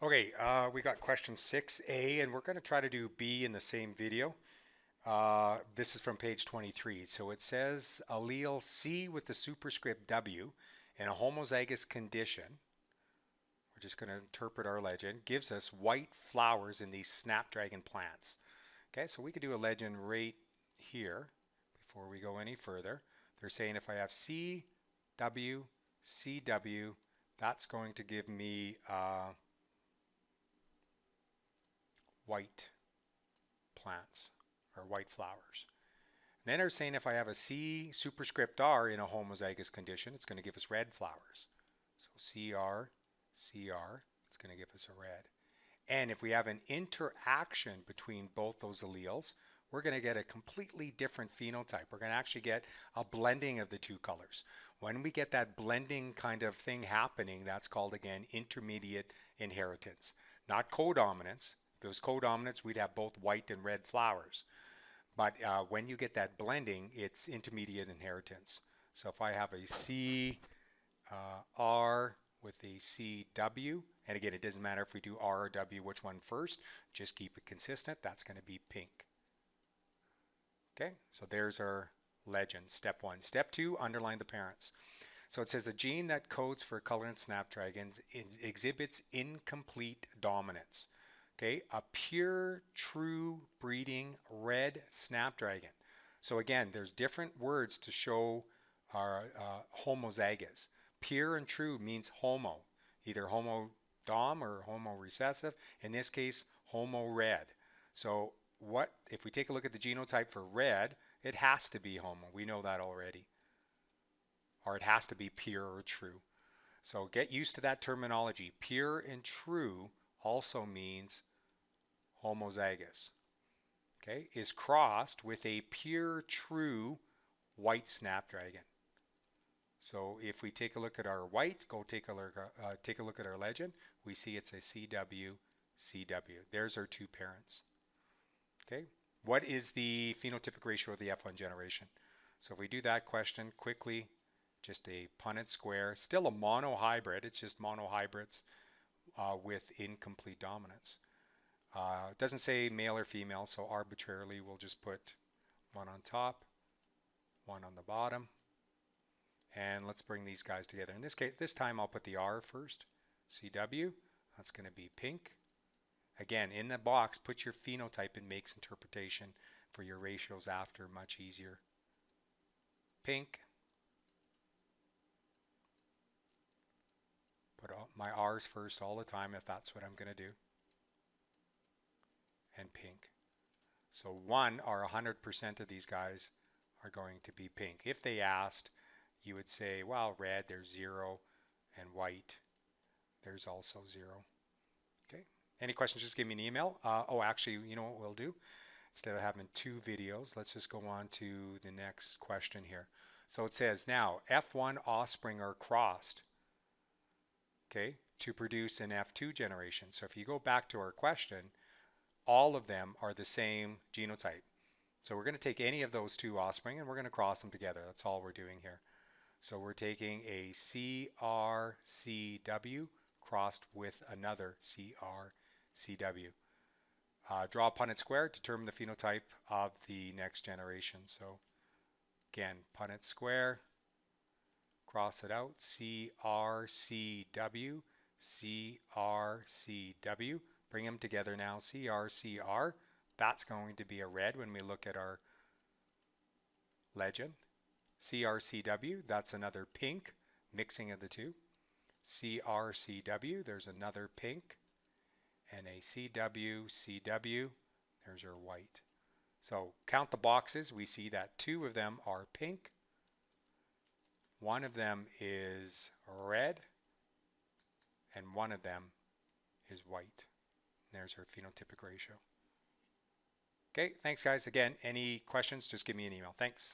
Okay, we got question 6A, and we're going to try to do B in the same video. This is from page 23. So it says allele C with the superscript W in a homozygous condition, we're just going to interpret our legend, gives us white flowers in these snapdragon plants. Okay, so we could do a legend right here before we go any further. They're saying if I have C, W, C, W, that's going to give me white plants or white flowers. And then they're saying if I have a C superscript R in a homozygous condition, it's going to give us red flowers. So CR, CR, it's going to give us a red. And if we have an interaction between both those alleles, we're going to get a completely different phenotype. We're going to actually get a blending of the two colors. When we get that blending kind of thing happening, that's called, again, intermediate inheritance. Not codominance. If it was codominance, we'd have both white and red flowers. But when you get that blending, it's intermediate inheritance. So if I have a C R with a CW, and again, it doesn't matter if we do R or W, which one first, just keep it consistent. That's going to be pink. Okay, so there's our legend, step one. Step two, underline the parents. So it says a gene that codes for colorant snapdragons exhibits incomplete dominance. Okay, a pure, true breeding red snapdragon. So again, there's different words to show our homozygous. Pure and true means homo, either homo dom or homo recessive. In this case, homo red. So what if we take a look at the genotype for red? It has to be homo. We know that already. Or it has to be pure or true. So get used to that terminology. Pure and true also means homozygous. Okay, is crossed with a pure true white snapdragon. So if we take a look at our white, take a look at our legend, we see it's a CW, CW. There's our two parents. Okay, what is the phenotypic ratio of the F1 generation? So if we do that question quickly, just a Punnett square, still a monohybrid, it's just monohybrids with incomplete dominance. It doesn't say male or female, so arbitrarily we'll just put one on top, one on the bottom. And let's bring these guys together. In this case, this time I'll put the R first. CW, that's going to be pink. Again, in the box, put your phenotype and makes interpretation for your ratios after much easier. Pink. Put my R's first all the time if that's what I'm going to do. And pink. So 1 or 100% of these guys are going to be pink. If they asked, you would say, well, red, there's 0, and white, there's also 0. Okay. Any questions, just give me an email. Oh, actually, you know what we'll do? Instead of having two videos, let's just go on to the next question here. So it says, now, F1 offspring are crossed, okay, to produce an F2 generation. So if you go back to our question, all of them are the same genotype. So we're going to take any of those two offspring and we're going to cross them together. That's all we're doing here. So we're taking a CRCW crossed with another CRCW. Draw a Punnett square, determine the phenotype of the next generation. So again, Punnett square, cross it out, CRCW, CRCW. Bring them together now, CRCR. That's going to be a red when we look at our legend. CRCW, that's another pink, mixing of the two. CRCW, there's another pink. And a CWCW, there's our white. So count the boxes. We see that 2 of them are pink. 1 of them is red. And 1 of them is white. There's our phenotypic ratio. Okay, thanks guys. Again, any questions, just give me an email. Thanks.